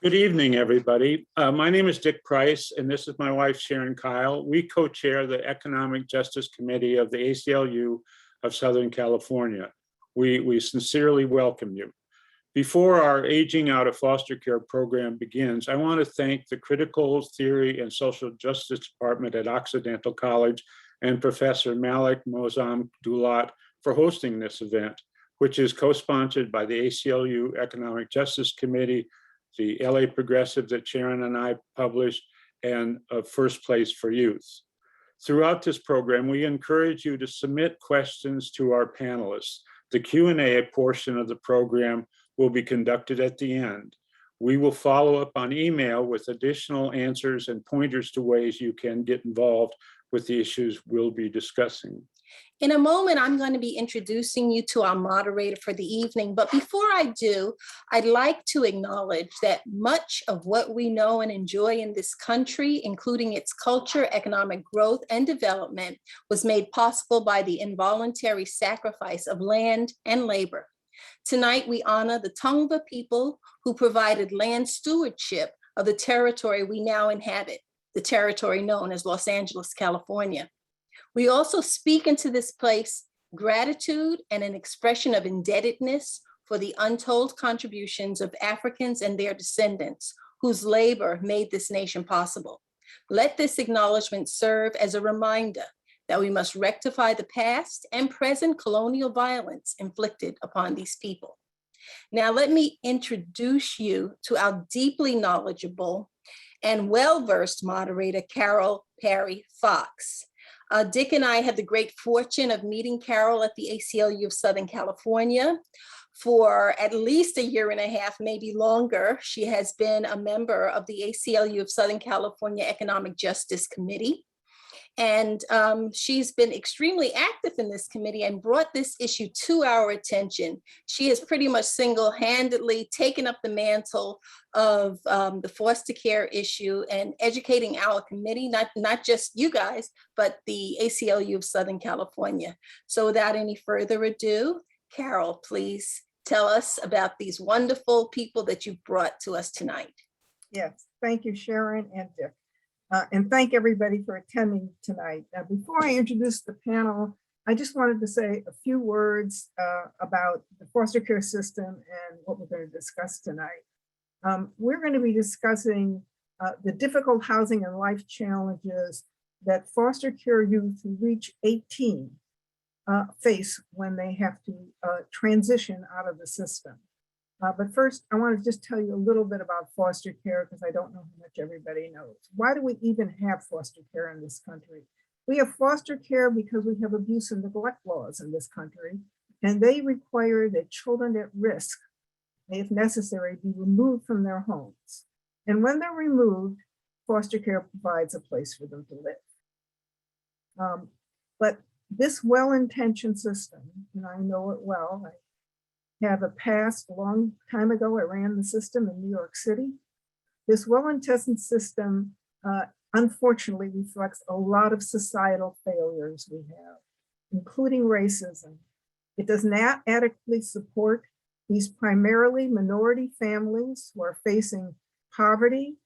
Good evening, everybody. My name is Dick Price, and this is my wife, Sharon Kyle. We co-chair the Economic Justice Committee of the ACLU of Southern California. We sincerely welcome you. Before our Aging Out of Foster Care program begins, I want to thank the Critical Theory and Social Justice Department at Occidental College and Professor Malik Mozam Dulat for hosting this event, which is co-sponsored by the ACLU Economic Justice Committee, the LA Progressive that Sharon and I published, and First Place for Youth. Throughout this program, we encourage you to submit questions to our panelists. The Q&A portion of the program will be conducted at the end. We will follow up on email with additional answers and pointers to ways you can get involved with the issues we'll be discussing. In a moment, I'm going to be introducing you to our moderator for the evening. But before I do, I'd like to acknowledge that much of what we know and enjoy in this country, including its culture, economic growth, and development, was made possible by the involuntary sacrifice of land and labor. Tonight, we honor the Tongva people who provided land stewardship of the territory we now inhabit, the territory known as Los Angeles, California. We also speak into this place gratitude and an expression of indebtedness for the untold contributions of Africans and their descendants whose labor made this nation possible. Let this acknowledgement serve as a reminder that we must rectify the past and present colonial violence inflicted upon these people. Now, let me introduce you to our deeply knowledgeable and well-versed moderator, Carol Perry Fox. Dick and I had the great fortune of meeting Carol at the ACLU of Southern California for at least a year and a half, maybe longer. She has been a member of the ACLU of Southern California Economic Justice Committee. And she's been extremely active in this committee and brought this issue to our attention. She has pretty much single-handedly taken up the mantle of the foster care issue and educating our committee, not just you guys, but the ACLU of Southern California. So without any further ado, Carol, please tell us about these wonderful people that you've brought to us tonight. Yes, thank you, Sharon and Dick. And thank everybody for attending tonight. Before I introduce the panel, I just wanted to say a few words about the foster care system and what we're going to discuss tonight. We're going to be discussing the difficult housing and life challenges that foster care youth who reach 18 face when they have to transition out of the system. But first, I want to just tell you a little bit about foster care because I don't know how much everybody knows. Why do we even have foster care in this country? We have foster care because we have abuse and neglect laws in this country, and they require that children at risk, if necessary, be removed from their homes. And when they're removed, foster care provides a place for them to live. But this well-intentioned system, and I know it well, I have a past. A long time ago, I ran the system in New York City. This well-intentioned system, unfortunately, reflects a lot of societal failures we have, including racism. It does not adequately support these primarily minority families who are facing poverty,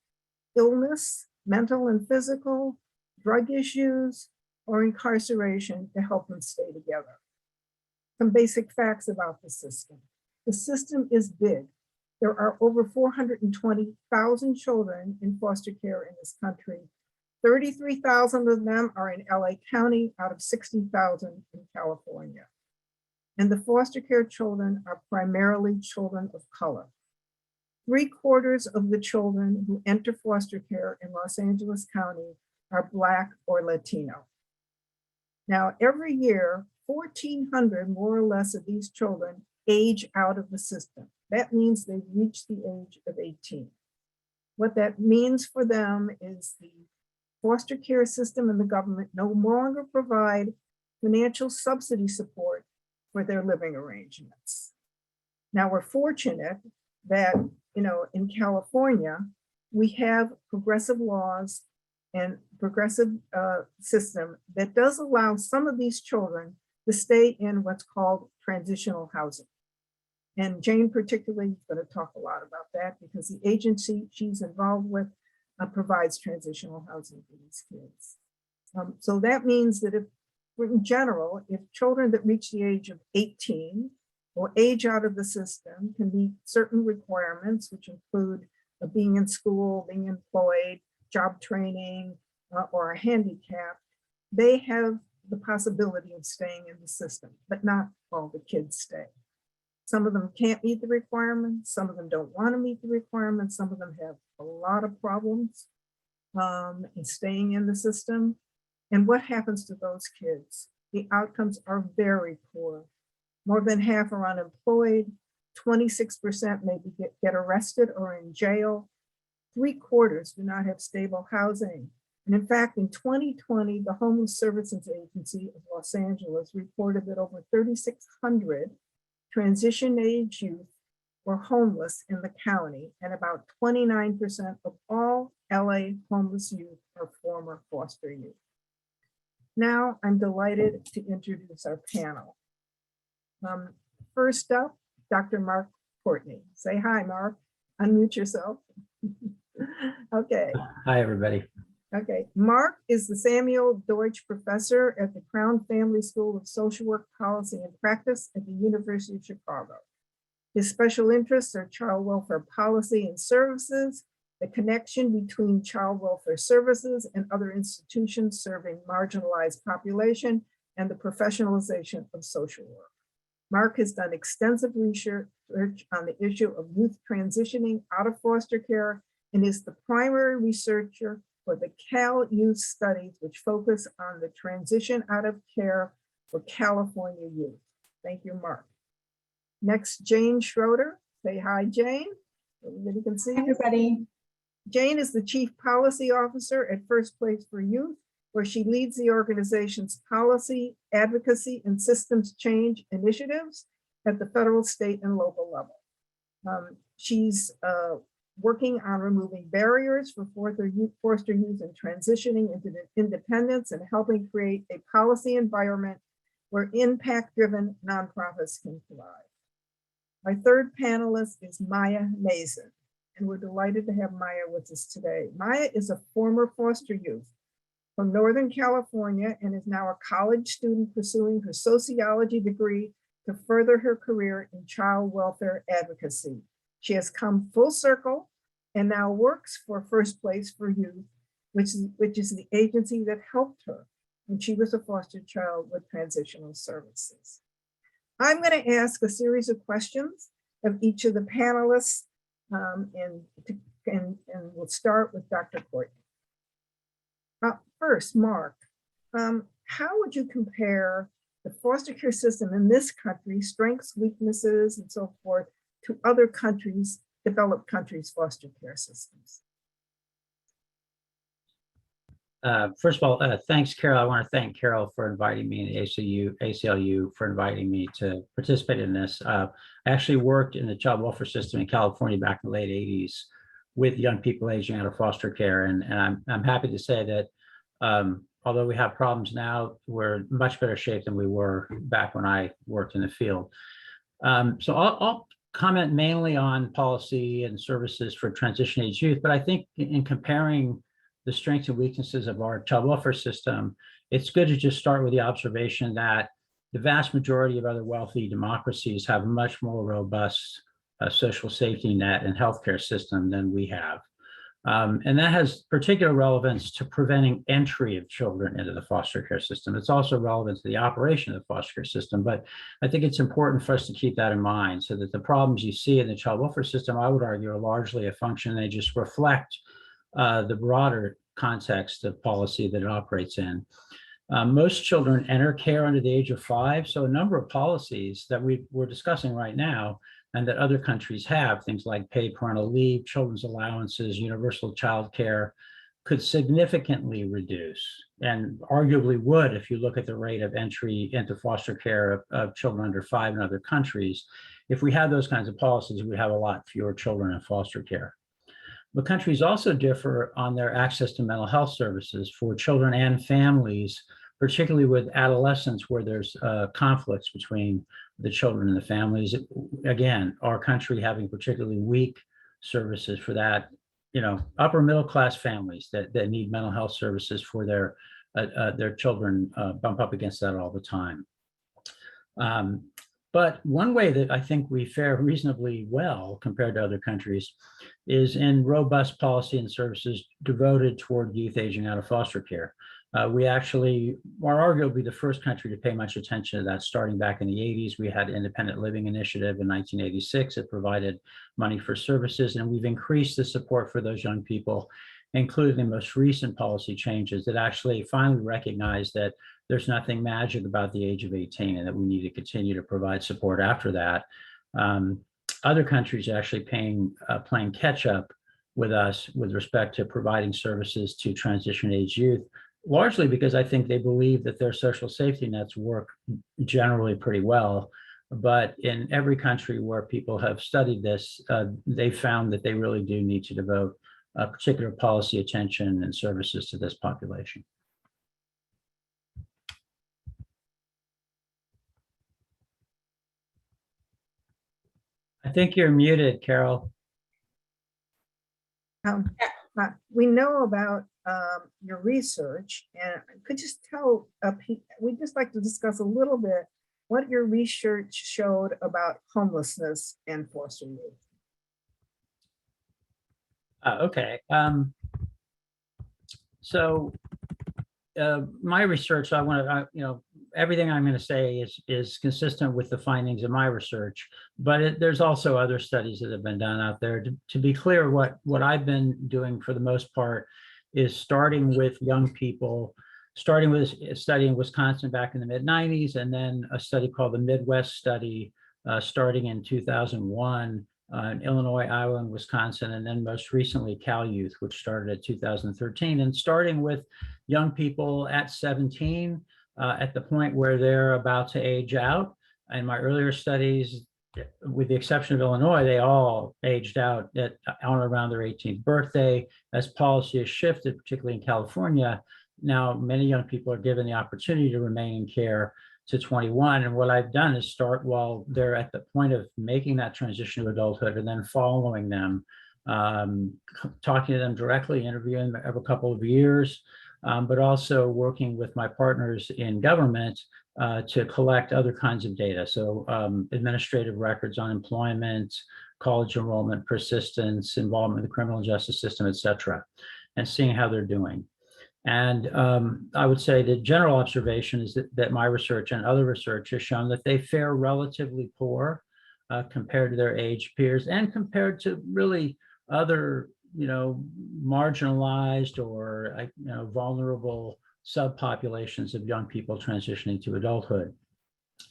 illness, mental and physical, drug issues, or incarceration to help them stay together. Some basic facts about the system. The system is big. There are over 420,000 children in foster care in this country. 33,000 of them are in LA County out of 60,000 in California. And the foster care children are primarily children of color. 3/4 of the children who enter foster care in Los Angeles County are Black or Latino. Now, every year, 1,400 more or less of these children age out of the system. That means they've reached the age of 18. What that means for them is the foster care system and the government no longer provide financial subsidy support for their living arrangements. Now, we're fortunate that, in California, we have progressive laws and progressive system that does allow some of these children to stay in what's called transitional housing. And Jane particularly is going to talk a lot about that because the agency she's involved with provides transitional housing for these kids. So that means that if, in general, if children that reach the age of 18 or age out of the system can meet certain requirements, which include being in school, being employed, job training, or a handicap, they have the possibility of staying in the system, but not all the kids stay. Some of them can't meet the requirements. Some of them don't want to meet the requirements. Some of them have a lot of problems in staying in the system. And what happens to those kids? The outcomes are very poor. More than half are unemployed. 26% maybe get arrested or in jail. 3/4 do not have stable housing. And in fact, in 2020, the Homeless Services Agency of Los Angeles reported that over 3,600 transition age youth were homeless in the county, and about 29% of all LA homeless youth are former foster youth. Now I'm delighted to introduce our panel. First up, Dr. Mark Courtney. Say hi, Mark. Unmute yourself. Okay. Hi, everybody. Okay, Mark is the Samuel Deutsch Professor at the Crown Family School of Social Work, Policy, and Practice at the University of Chicago. His special interests are child welfare policy and services, the connection between child welfare services and other institutions serving marginalized population, and the professionalization of social work. Mark has done extensive research on the issue of youth transitioning out of foster care and is the primary researcher for the Cal Youth Studies, which focus on the transition out of care for California youth. Thank you, Mark. Next, Jane Schroeder. Say hi, Jane. Everybody can see you. Everybody. Jane is the Chief Policy Officer at First Place for Youth, where she leads the organization's policy, advocacy, and systems change initiatives at the federal, state, and local level. She's working on removing barriers for foster youth and transitioning into independence and helping create a policy environment where impact-driven nonprofits can thrive. My third panelist is Maya Mason, and we're delighted to have Maya with us today. Maya is a former foster youth from Northern California and is now a college student pursuing her sociology degree to further her career in child welfare advocacy. She has come full circle and now works for First Place for Youth, which is the agency that helped her when she was a foster child with transitional services. I'm going to ask a series of questions of each of the panelists, and we'll start with Dr. Courtney. First, Mark, how would you compare the foster care system in this country, strengths, weaknesses, and so forth, to other countries, developed countries' foster care systems? First of all, thanks, Carol. I want to thank Carol for inviting me and ACLU for inviting me to participate in this. I actually worked in the child welfare system in California back in the late 80s with young people aging out of foster care. And I'm happy to say that although we have problems now, we're in much better shape than we were back when I worked in the field. So I'll comment mainly on policy and services for transition age youth, but I think in comparing the strengths and weaknesses of our child welfare system, it's good to just start with the observation that the vast majority of other wealthy democracies have a much more robust social safety net and healthcare system than we have. And that has particular relevance to preventing entry of children into the foster care system. It's also relevant to the operation of the foster care system, but I think it's important for us to keep that in mind so that the problems you see in the child welfare system, I would argue, are largely a function. They just reflect the broader context of policy that it operates in. Most children enter care under the age of 5, so a number of policies that we're discussing right now and that other countries have, things like paid parental leave, children's allowances, universal child care, could significantly reduce, and arguably would if you look at the rate of entry into foster care of children under 5 in other countries. If we had those kinds of policies, we'd have a lot fewer children in foster care. But countries also differ on their access to mental health services for children and families particularly with adolescents where there's conflicts between the children and the families. Again, our country having particularly weak services for that, upper middle class families that need mental health services for their children bump up against that all the time. But one way that I think we fare reasonably well compared to other countries is in robust policy and services devoted toward youth aging out of foster care. We actually are arguably the first country to pay much attention to that. Starting back in the 80s, we had Independent Living Initiative in 1986. It provided money for services, and we've increased the support for those young people, including the most recent policy changes that actually finally recognize that there's nothing magic about the age of 18 and that we need to continue to provide support after that. Other countries are actually playing catch up with us with respect to providing services to transition age youth, largely because I think they believe that their social safety nets work generally pretty well. But in every country where people have studied this, they found that they really do need to devote particular policy attention and services to this population. I think you're muted, Carol. We know about your research, and could just tell, we'd just like to discuss a little bit what your research showed about homelessness and foster youth. Okay. So my research, I want to, everything I'm going to say is consistent with the findings of my research, but there's also other studies that have been done out there. To be clear, what I've been doing for the most part is starting with young people, starting with a study in Wisconsin back in the mid-90s, and then a study called the Midwest Study starting in 2001 in Illinois, Iowa, and Wisconsin, and then most recently Cal Youth, which started in 2013, and starting with young people at 17, at the point where they're about to age out. In my earlier studies, with the exception of Illinois, they all aged out on or around their 18th birthday. As policy has shifted, particularly in California, now many young people are given the opportunity to remain in care to 21. And what I've done is start while they're at the point of making that transition to adulthood, and then following them, talking to them directly, interviewing them every couple of years, but also working with my partners in government to collect other kinds of data. So administrative records on employment, college enrollment, persistence, involvement in the criminal justice system, et cetera, and seeing how they're doing. And I would say the general observation is that my research and other research has shown that they fare relatively poor compared to their age peers and compared to really other, marginalized or, vulnerable subpopulations of young people transitioning to adulthood.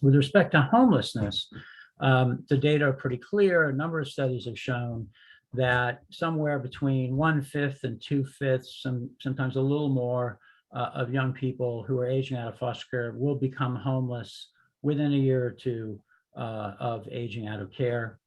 With respect to homelessness, the data are pretty clear. A number of studies have shown that somewhere between 1/5 and 2/5, sometimes a little more, of young people who are aging out of foster care will become homeless within a year or two of aging out of care.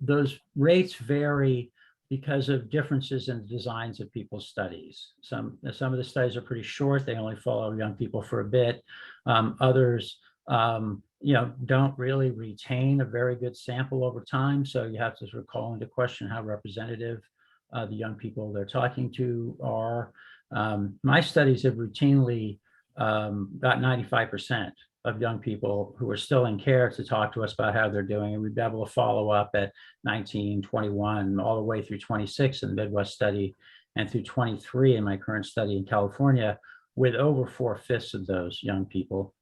Those rates vary because of differences in the designs of people's studies. Some of the studies are pretty short. They only follow young people for a bit. Others, don't really retain a very good sample over time. So you have to sort of call into question how representative the young people they're talking to are. My studies have routinely got 95% of young people who are still in care to talk to us about how they're doing. And we'd be able to follow up at 19, 21, all the way through 26 in the Midwest study, and through 23 in my current study in California, with over 4/5 of those young people.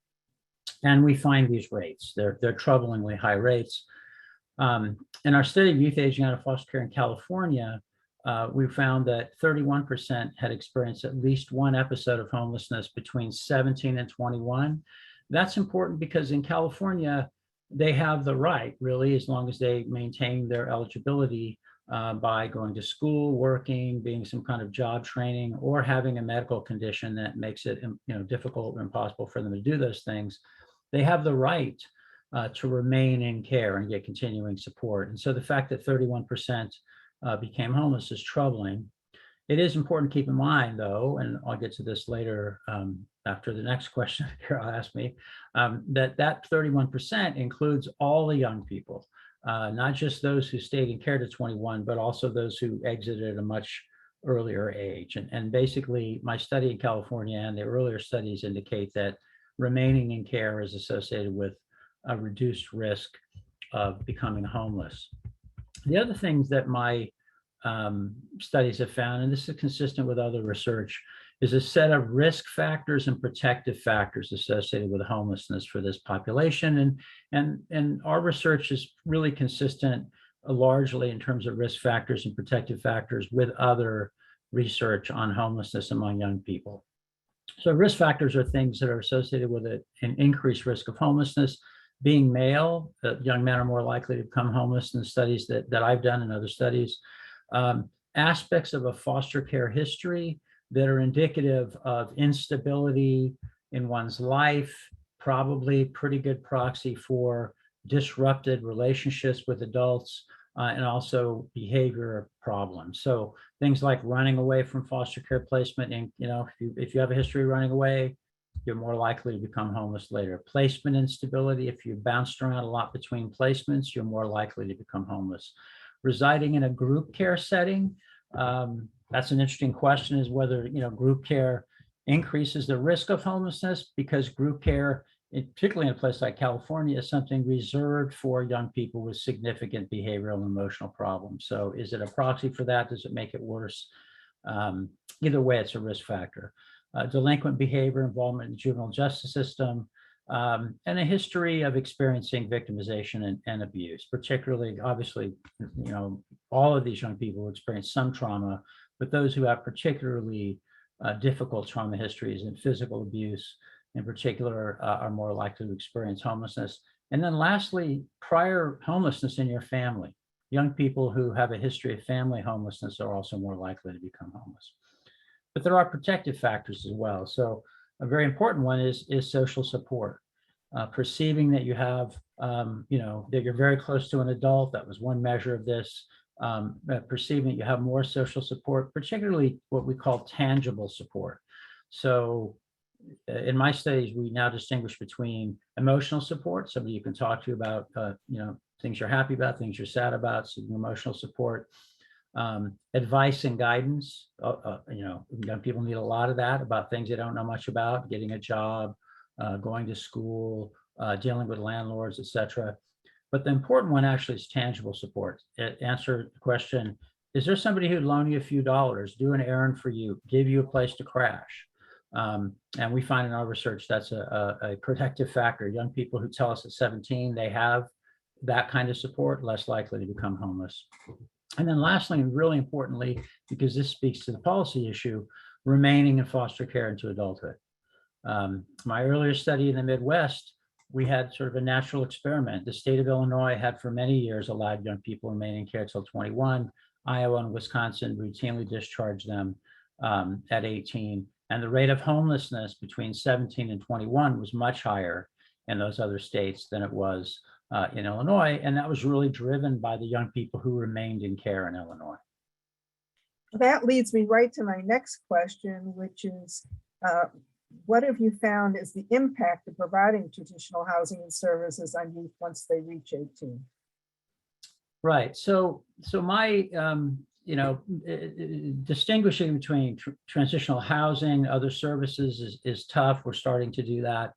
And we find these rates, they're troublingly high rates. In our study of youth aging out of foster care in California, we found that 31% had experienced at least one episode of homelessness between 17 and 21. That's important because in California, they have the right, really, as long as they maintain their eligibility by going to school, working, being some kind of job training, or having a medical condition that makes it difficult or impossible for them to do those things. They have the right to remain in care and get continuing support. And so the fact that 31% became homeless is troubling. It is important to keep in mind, though, and I'll get to this later after the next question Carol asked me, that 31% includes all the young people, not just those who stayed in care to 21, but also those who exited at a much earlier age. And basically, my study in California and the earlier studies indicate that remaining in care is associated with a reduced risk of becoming homeless. The other things that my studies have found, and this is consistent with other research, is a set of risk factors and protective factors associated with homelessness for this population. And our research is really consistent largely in terms of risk factors and protective factors with other research on homelessness among young people. So risk factors are things that are associated with an increased risk of homelessness. Being male, young men are more likely to become homeless in the studies that I've done and other studies. Aspects of a foster care history that are indicative of instability in one's life, probably pretty good proxy for disrupted relationships with adults, and also behavior problems. So things like running away from foster care placement, and if you have a history of running away, you're more likely to become homeless later. Placement instability, if you bounced around a lot between placements, you're more likely to become homeless. Residing in a group care setting, that's an interesting question, is whether group care increases the risk of homelessness, because group care, particularly in a place like California, is something reserved for young people with significant behavioral and emotional problems. So is it a proxy for that? Does it make it worse? Either way, it's a risk factor. Delinquent behavior, involvement in the juvenile justice system, and a history of experiencing victimization and abuse, particularly, obviously, all of these young people experience some trauma, but those who have particularly difficult trauma histories and physical abuse in particular are more likely to experience homelessness. And then lastly, prior homelessness in your family. Young people who have a history of family homelessness are also more likely to become homeless. But there are protective factors as well. So a very important one is social support. Perceiving that you have, that you're very close to an adult. That was one measure of this. Perceiving that you have more social support, particularly what we call tangible support. So in my studies, we now distinguish between emotional support, somebody you can talk to about, things you're happy about, things you're sad about, so emotional support. Advice and guidance. Young people need a lot of that about things they don't know much about, getting a job, going to school, dealing with landlords, etc. But the important one actually is tangible support. Answer the question, is there somebody who'd loan you a few dollars, do an errand for you, give you a place to crash? And we find in our research that's a protective factor. Young people who tell us at 17 they have that kind of support, less likely to become homeless. And then lastly, and really importantly, because this speaks to the policy issue, remaining in foster care into adulthood. My earlier study in the Midwest, we had sort of a natural experiment. The state of Illinois had for many years allowed young people to remain in care till 21. Iowa and Wisconsin routinely discharged them at 18. And the rate of homelessness between 17 and 21 was much higher in those other states than it was in Illinois. And that was really driven by the young people who remained in care in Illinois. That leads me right to my next question, which is, what have you found is the impact of providing traditional housing and services on youth once they reach 18? Right. So my, distinguishing between transitional housing, other services is tough. We're starting to do that.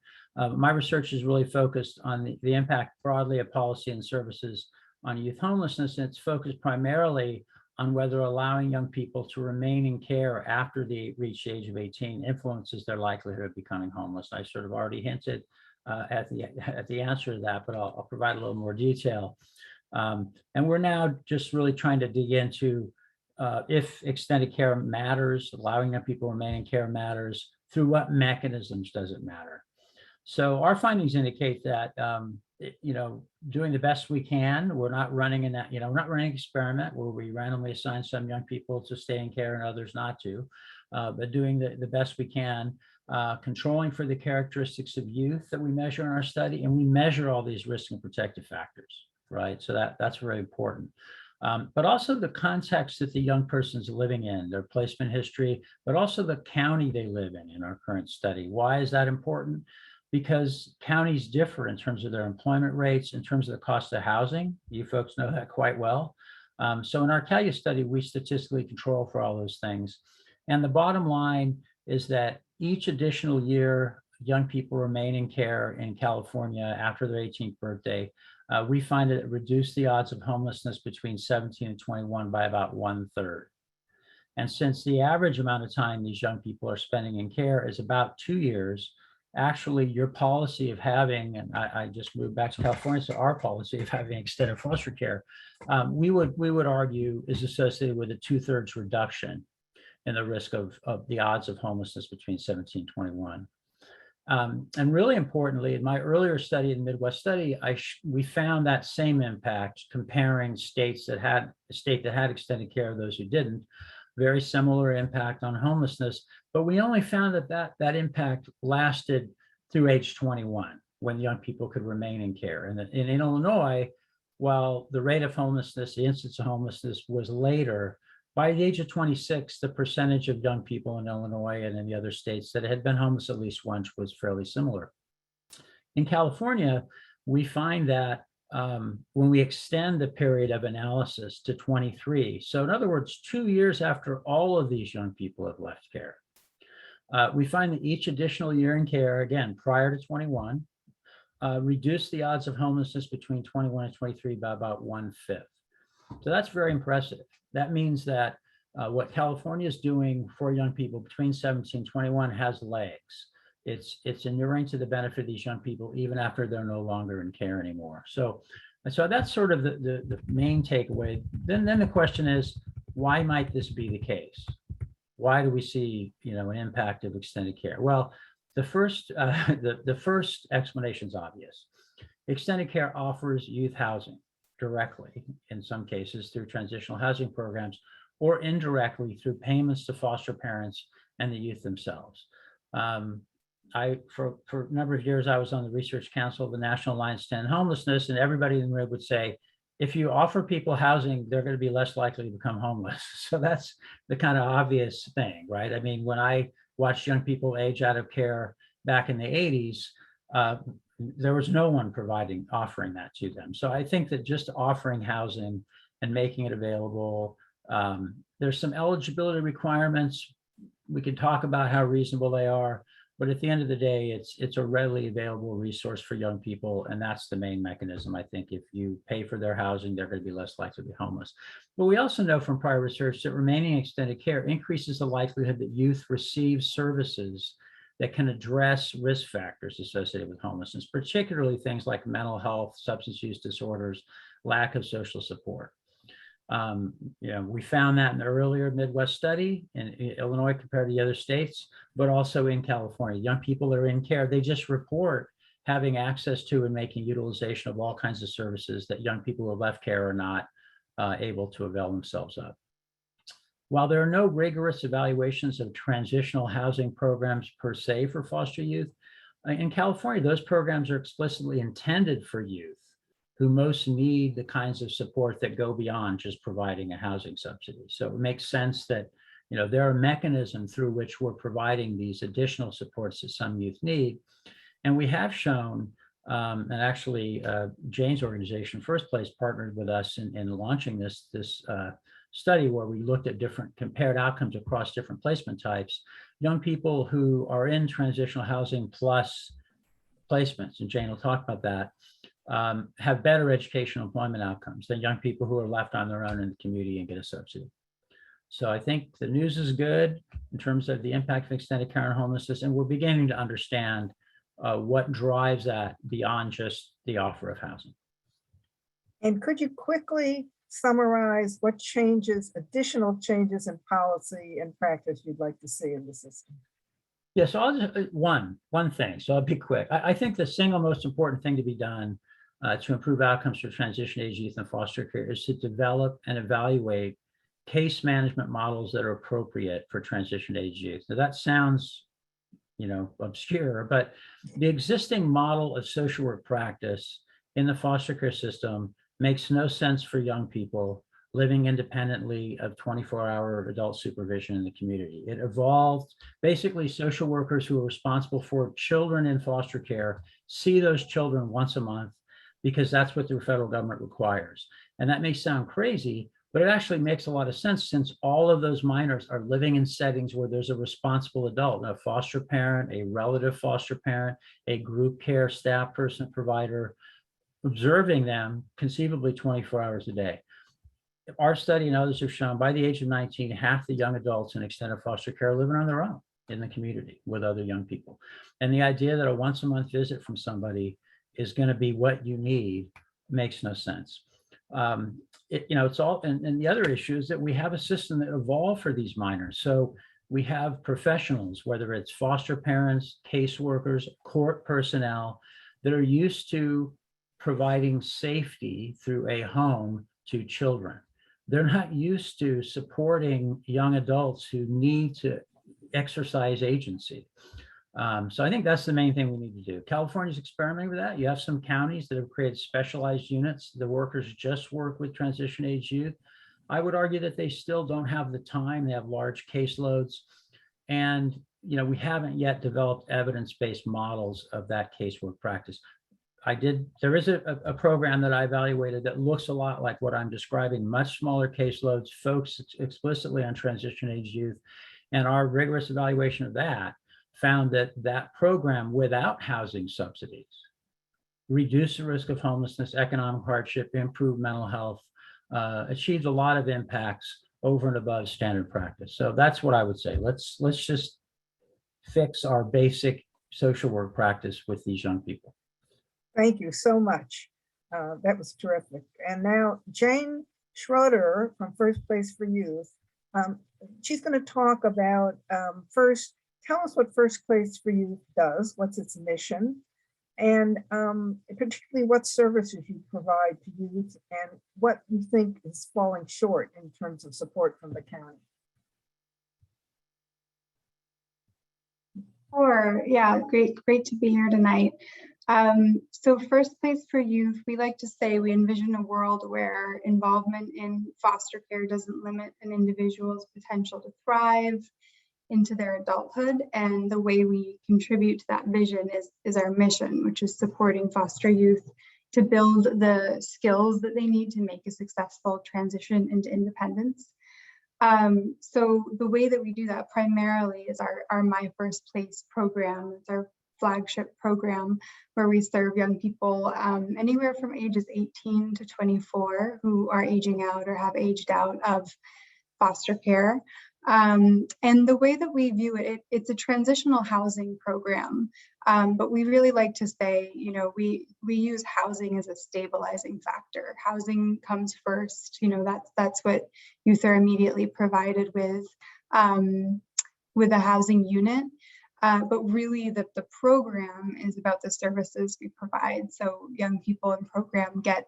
My research is really focused on the impact broadly of policy and services on youth homelessness. And it's focused primarily on whether allowing young people to remain in care after they reach the age of 18 influences their likelihood of becoming homeless. I sort of already hinted at the answer to that, but I'll provide a little more detail. And we're now just really trying to dig into if extended care matters, allowing young people to remain in care matters, through what mechanisms does it matter? So our findings indicate that, doing the best we can. We're not running in that, we're not running an experiment where we randomly assign some young people to stay in care and others not to, but doing the best we can, controlling for the characteristics of youth that we measure in our study, and we measure all these risk and protective factors, right? So that's very important. but also the context that the young person's living in, their placement history, but also the county they live in our current study. Why is that important? Because counties differ in terms of their employment rates, in terms of the cost of housing. You folks know that quite well. So in our CALU study, we statistically control for all those things. And the bottom line is that each additional year young people remain in care in California after their 18th birthday, we find that it reduced the odds of homelessness between 17 and 21 by about 1/3. And since the average amount of time these young people are spending in care is about 2 years, actually your policy of having, and I just moved back to California, so our policy of having extended foster care, we would argue is associated with a 2/3 reduction in the risk of the odds of homelessness between 17 and 21. And really importantly, in my earlier study, in the Midwest study, we found that same impact comparing states that had a state that had extended care, those who didn't, very similar impact on homelessness. But we only found that impact lasted through age 21, when young people could remain in care. And in Illinois, while the rate of homelessness, the incidence of homelessness was later, by the age of 26, the percentage of young people in Illinois and in the other states that had been homeless at least once was fairly similar. In California, we find that when we extend the period of analysis to 23, so in other words, 2 years after all of these young people have left care, we find that each additional year in care, again, prior to 21, reduced the odds of homelessness between 21 and 23 by about 1/5. So that's very impressive. That means that what California is doing for young people between 17 and 21 has legs. It's inuring to the benefit of these young people even after they're no longer in care anymore. So that's sort of the main takeaway. Then the question is, why might this be the case? Why do we see an impact of extended care? Well, the first explanation is obvious. Extended care offers youth housing directly, in some cases through transitional housing programs, or indirectly through payments to foster parents and the youth themselves. For a number of years, I was on the Research Council of the National Alliance to End Homelessness, and everybody in the room would say, if you offer people housing, they're going to be less likely to become homeless. So that's the kind of obvious thing, right? I mean, when I watched young people age out of care back in the 80s, there was no one offering that to them. So I think that just offering housing and making it available, there's some eligibility requirements. We can talk about how reasonable they are, but at the end of the day, it's a readily available resource for young people. And that's the main mechanism. I think if you pay for their housing, they're going to be less likely to be homeless. But we also know from prior research that remaining in extended care increases the likelihood that youth receive services that can address risk factors associated with homelessness, particularly things like mental health, substance use disorders, lack of social support. We found that in the earlier Midwest study in Illinois compared to the other states, but also in California. Young people that are in care, they just report having access to and making utilization of all kinds of services that young people who have left care are not able to avail themselves of. While there are no rigorous evaluations of transitional housing programs per se for foster youth, in California, those programs are explicitly intended for youth who most need the kinds of support that go beyond just providing a housing subsidy. So it makes sense that there are mechanisms through which we're providing these additional supports that some youth need. And we have shown, and actually Jane's organization, First Place, partnered with us in launching this study where we looked at different compared outcomes across different placement types. Young people who are in transitional housing plus placements, and Jane will talk about that, have better educational employment outcomes than young people who are left on their own in the community and get a subsidy. So I think the news is good in terms of the impact of extended care on homelessness, and we're beginning to understand what drives that beyond just the offer of housing. And could you quickly summarize what additional changes in policy and practice you'd like to see in the system? Yeah, so I'll just one thing. So I'll be quick. I think the single most important thing to be done to improve outcomes for transition age youth and foster care is to develop and evaluate case management models that are appropriate for transition age youth. Now that sounds, obscure, but the existing model of social work practice in the foster care system makes no sense for young people living independently of 24-hour adult supervision in the community. It evolved, basically social workers who are responsible for children in foster care see those children once a month because that's what the federal government requires. And that may sound crazy, but it actually makes a lot of sense since all of those minors are living in settings where there's a responsible adult, a foster parent, a relative foster parent, a group care staff person, provider, observing them conceivably 24 hours a day. Our study and others have shown by the age of 19, half the young adults in extended foster care are living on their own in the community with other young people. And the idea that a once a month visit from somebody is going to be what you need makes no sense. It's all, and the other issue is that we have a system that evolved for these minors. So we have professionals, whether it's foster parents, caseworkers, court personnel, that are used to providing safety through a home to children. They're not used to supporting young adults who need to exercise agency. So I think that's the main thing we need to do. California's experimenting with that. You have some counties that have created specialized units. The workers just work with transition age youth. I would argue that they still don't have the time. They have large caseloads. And we haven't yet developed evidence-based models of that casework practice. There is a program that I evaluated that looks a lot like what I'm describing, much smaller caseloads, focused explicitly on transition age youth. And our rigorous evaluation of that found that that program without housing subsidies reduced the risk of homelessness, economic hardship, improved mental health, achieved a lot of impacts over and above standard practice. So that's what I would say. Let's just fix our basic social work practice with these young people. Thank you so much. That was terrific. And now Jane Schroeder from First Place for Youth, she's going to talk about first, tell us what First Place for Youth does, what's its mission, and particularly what services you provide to youth and what you think is falling short in terms of support from the county. Sure. Yeah, great to be here tonight. So First Place for Youth, we like to say we envision a world where involvement in foster care doesn't limit an individual's potential to thrive into their adulthood. And the way we contribute to that vision is our mission, which is supporting foster youth to build the skills that they need to make a successful transition into independence. So the way that we do that primarily is our My First Place program. It's our flagship program where we serve young people anywhere from ages 18 to 24 who are aging out or have aged out of foster care. And the way that we view it, it's a transitional housing program, but we really like to say, we use housing as a stabilizing factor. Housing comes first, that's what youth are immediately provided with a housing unit. But really the program is about the services we provide. So young people in program get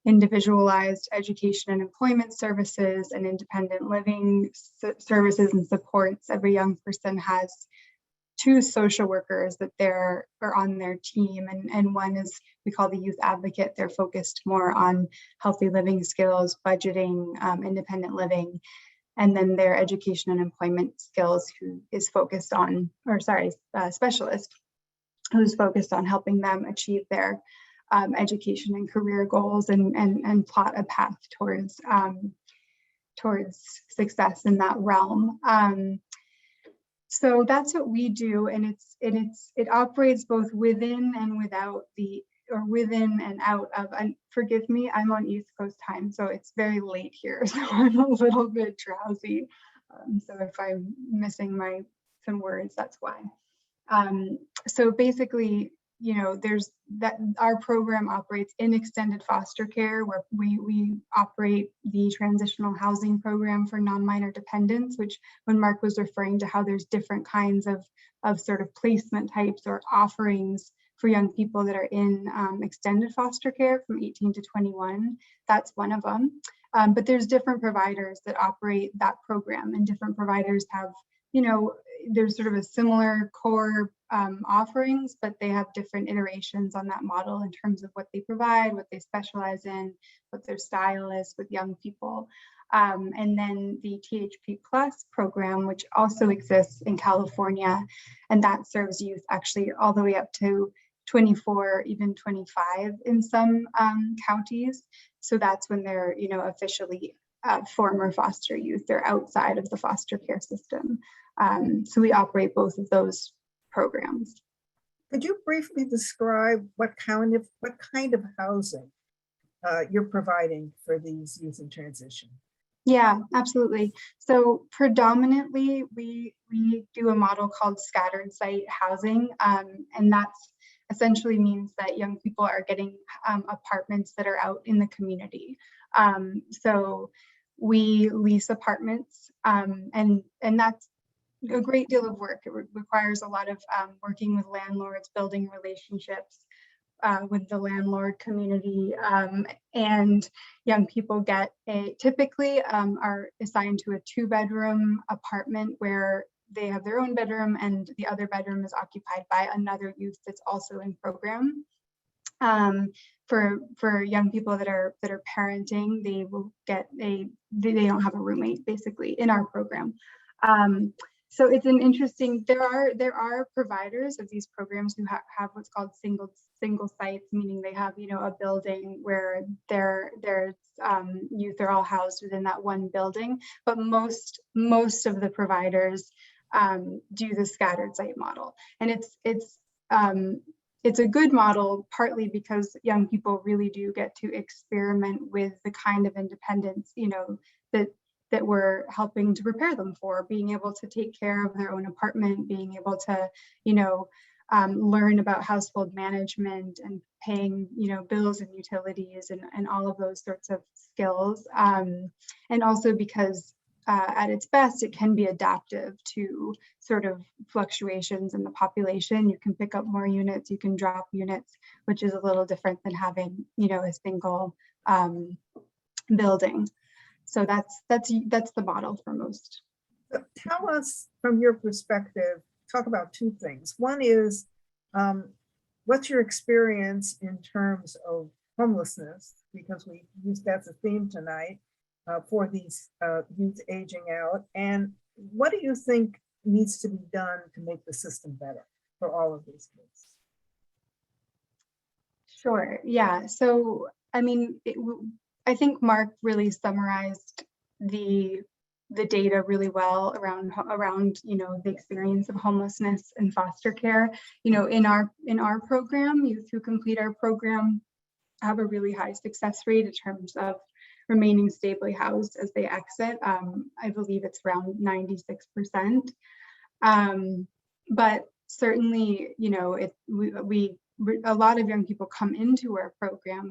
individualized education and employment services and independent living services and supports. Every young person has 2 social workers that are on their team, and one is, we call the youth advocate. They're focused more on healthy living skills, budgeting, independent living. And then their education and employment skills, who is focused on, specialist, who's focused on helping them achieve their education and career goals and plot a path towards success in that realm. So that's what we do, and it operates both within and within and out of, and forgive me, I'm on East Coast time, so it's very late here, so I'm a little bit drowsy. So if I'm missing some words, that's why. So basically, there's that our program operates in extended foster care, where we operate the transitional housing program for non-minor dependents, which when Mark was referring to how there's different kinds of sort of placement types or offerings for young people that are in extended foster care from 18 to 21, that's one of them. But there's different providers that operate that program, and different providers have there's sort of a similar core offerings, but they have different iterations on that model in terms of what they provide, what they specialize in, what their style is with young people. And then the THP Plus program, which also exists in California, and that serves youth actually all the way up to 24, even 25 in some counties. So that's when they're, officially former foster youth. They're outside of the foster care system. So we operate both of those programs. Could you briefly describe what kind of housing you're providing for these youth in transition? Yeah, absolutely. So predominantly, we do a model called scattered site housing, and that's essentially means that young people are getting apartments that are out in the community. So we lease apartments, and that's a great deal of work. It requires a lot of working with landlords, building relationships with the landlord community, and young people typically are assigned to a 2-bedroom apartment where they have their own bedroom and the other bedroom is occupied by another youth that's also in program. For young people that are parenting, they will get they don't have a roommate basically in our program. So it's an interesting, there are providers of these programs who have what's called single sites, meaning they have, a building where their youth are all housed within that one building. But most of the providers do the scattered site model. And it's a good model, partly because young people really do get to experiment with the kind of independence, that we're helping to prepare them for, being able to take care of their own apartment, being able to, learn about household management and paying, bills and utilities and all of those sorts of skills. And also because at its best, it can be adaptive to sort of fluctuations in the population. You can pick up more units, you can drop units, which is a little different than having, a single building. So that's the model for most. So tell us from your perspective, talk about 2 things. One is, what's your experience in terms of homelessness? Because we used that's a theme tonight for these youth aging out. And what do you think needs to be done to make the system better for all of these kids? Sure. Yeah. So, I mean, I think Mark really summarized the data really well around the experience of homelessness and foster care. In our program, youth who complete our program have a really high success rate in terms of remaining stably housed as they exit. I believe it's around 96%. But certainly, a lot of young people come into our program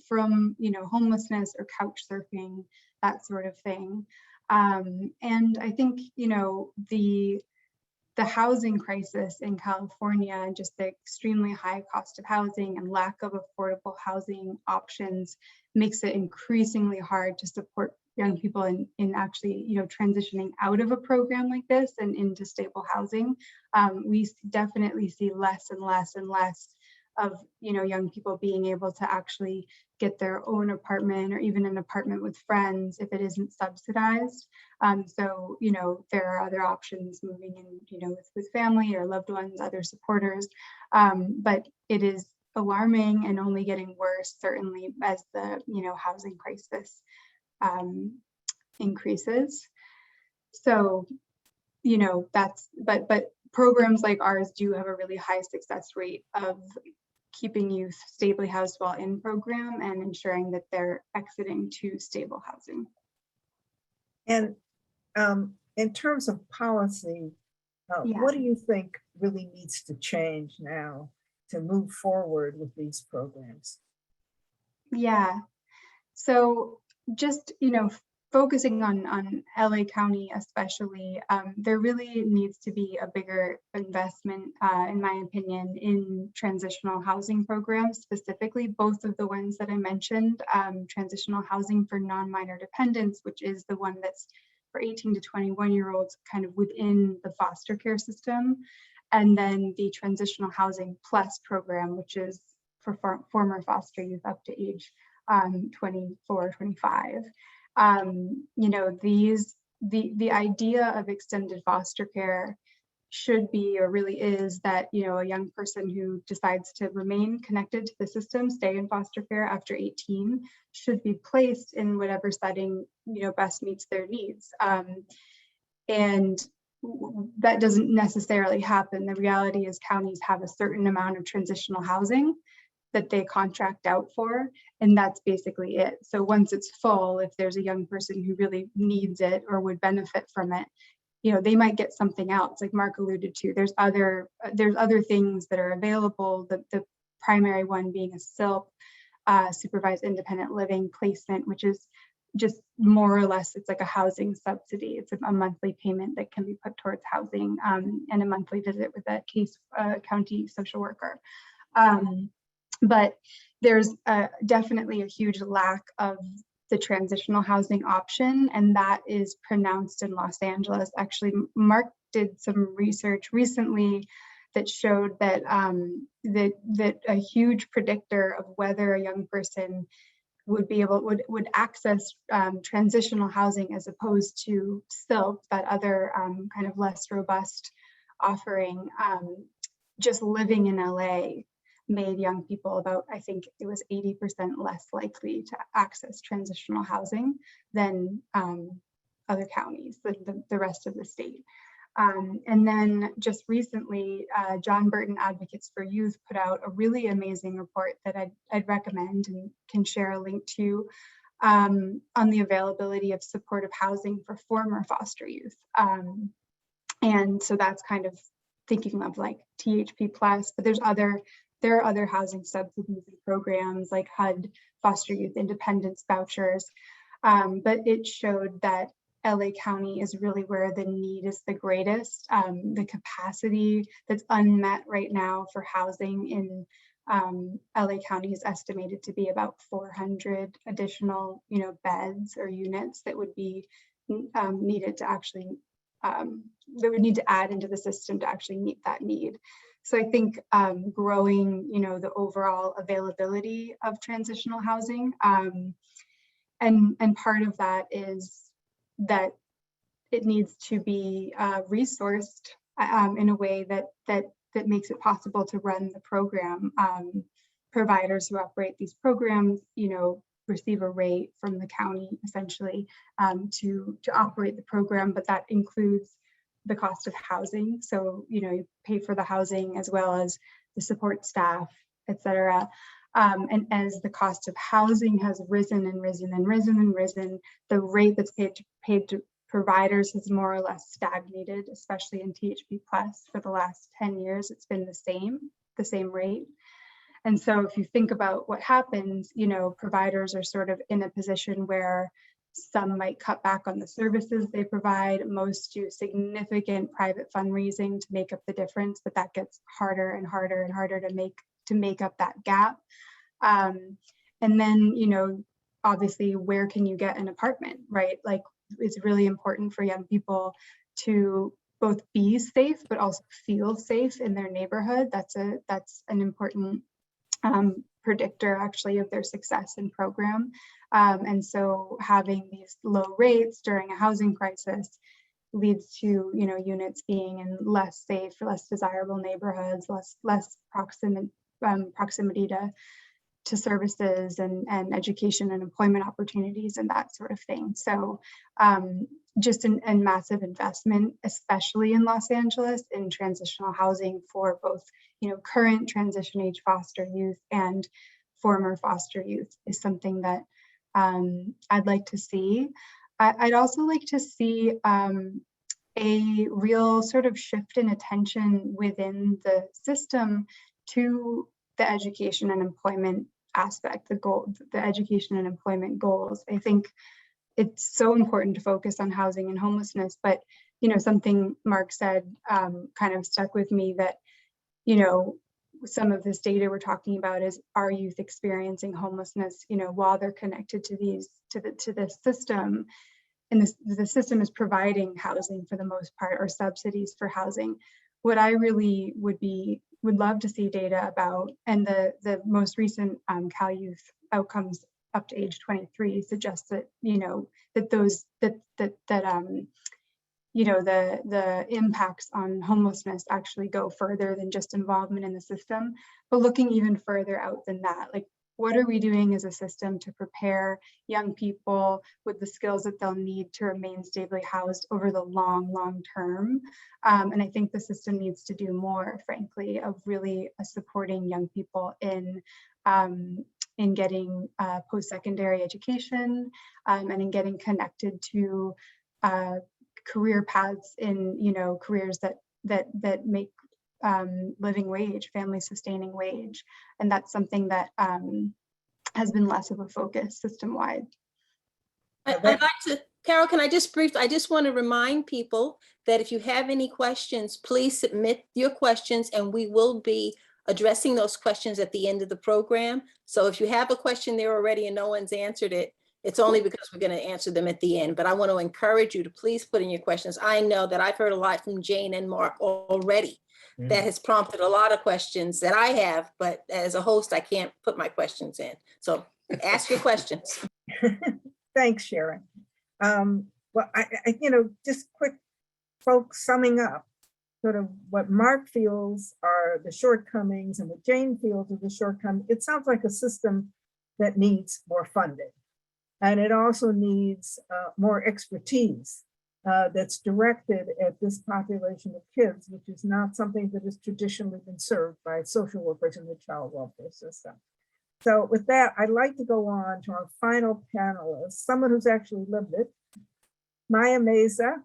from homelessness or couch surfing, that sort of thing. And I think the housing crisis in California, just the extremely high cost of housing and lack of affordable housing options, makes it increasingly hard to support young people in actually transitioning out of a program like this and into stable housing. We definitely see less and less and less of young people being able to actually get their own apartment or even an apartment with friends if it isn't subsidized. So there are other options moving in with family or loved ones, other supporters, but it is alarming and only getting worse certainly as the housing crisis increases. So but programs like ours do have a really high success rate of keeping youth stably housed while in program and ensuring that they're exiting to stable housing. And in terms of policy, what do you think really needs to change now to move forward with these programs? Yeah, so just focusing on LA County especially, there really needs to be a bigger investment, in my opinion, in transitional housing programs, specifically both of the ones that I mentioned, transitional housing for non-minor dependents, which is the one that's for 18 to 21-year-olds kind of within the foster care system, and then the Transitional Housing Plus program, which is for former foster youth up to age 24, 25. You know, the idea of extended foster care should be, or really is, that, you know, a young person who decides to remain connected to the system, stay in foster care after 18, should be placed in whatever setting, you know, best meets their needs. And that doesn't necessarily happen. The reality is counties have a certain amount of transitional housing that they contract out for, and that's basically it. So once it's full, if there's a young person who really needs it or would benefit from it, you know, they might get something else, like Mark alluded to. There's other things that are available, the primary one being a SILP, supervised independent living placement, which is just more or less, it's like a housing subsidy. It's a monthly payment that can be put towards housing, and a monthly visit with a county social worker. But there's definitely a huge lack of the transitional housing option, and that is pronounced in Los Angeles. Actually, Mark did some research recently that showed that that a huge predictor of whether a young person would access transitional housing as opposed to SILP, that other kind of less robust offering, just living in LA made young people about, I think it was 80% less likely to access transitional housing than other counties, the rest of the state. And then just recently, John Burton Advocates for Youth put out a really amazing report that I'd recommend and can share a link to, on the availability of supportive housing for former foster youth. And so that's kind of thinking of like THP plus, but there are other housing subsidies and programs like HUD, foster youth independence vouchers. But it showed that LA County is really where the need is the greatest. The capacity that's unmet right now for housing in LA County is estimated to be about 400 additional, you know, beds or units that would be needed to actually, that would need to add into the system to actually meet that need. So I think growing, you know, the overall availability of transitional housing, and part of that is that it needs to be resourced in a way that makes it possible to run the program. Providers who operate these programs, you know, receive a rate from the county essentially to operate the program, but that includes the cost of housing. So, you know, you pay for the housing as well as the support staff, et cetera. And as the cost of housing has risen and risen and risen and risen, the rate that's paid to providers has more or less stagnated, especially in THP plus. For the last 10 years, it's been the same rate. And so if you think about what happens, you know, providers are sort of in a position where some might cut back on the services they provide. Most do significant private fundraising to make up the difference, but that gets harder and harder and harder to make up that gap. And then, you know, obviously, where can you get an apartment, right? Like, it's really important for young people to both be safe, but also feel safe in their neighborhood. That's an important predictor actually of their success in program. And so having these low rates during a housing crisis leads to, you know, units being in less safe, less desirable neighborhoods, less proximity to services and education and employment opportunities and that sort of thing. So just a massive investment, especially in Los Angeles, in transitional housing for both, you know, current transition age foster youth and former foster youth is something that I'd like to see. I'd also like to see a real sort of shift in attention within the system to the education and employment aspect, the education and employment goals. I think it's so important to focus on housing and homelessness, but, you know, something Mark said kind of stuck with me, that, you know, some of this data we're talking about is, are youth experiencing homelessness, you know, while they're connected to this system? and the system is providing housing for the most part, or subsidies for housing. What I really would love to see data about, and the most recent Cal Youth outcomes up to age 23 suggests that, that those, the impacts on homelessness actually go further than just involvement in the system, but looking even further out than that. Like, what are we doing as a system to prepare young people with the skills that they'll need to remain stably housed over the long term? And I think the system needs to do more, frankly, of really supporting young people in getting post-secondary education and in getting connected to career paths in, careers that make living wage, family sustaining wage. And that's something that has been less of a focus system-wide. I'd like to, Carol, can I just want to remind people that if you have any questions, please submit your questions and we will be addressing those questions at the end of the program. So if you have a question there already and no one's answered it, it's only because we're going to answer them at the end. But I want to encourage you to please put in your questions. I know that I've heard a lot from Jane and Mark already. That has prompted a lot of questions that I have, but as a host, I can't put my questions in. So ask your questions. Thanks, Sharon. Well, I just quick, folks, summing up sort of what Mark feels are the shortcomings and what Jane feels are the shortcomings. It sounds like a system that needs more funding. And it also needs more expertise that's directed at this population of kids, which is not something that has traditionally been served by social workers in the child welfare system. So with that, I'd like to go on to our final panelist, someone who's actually lived it, Maya Meza.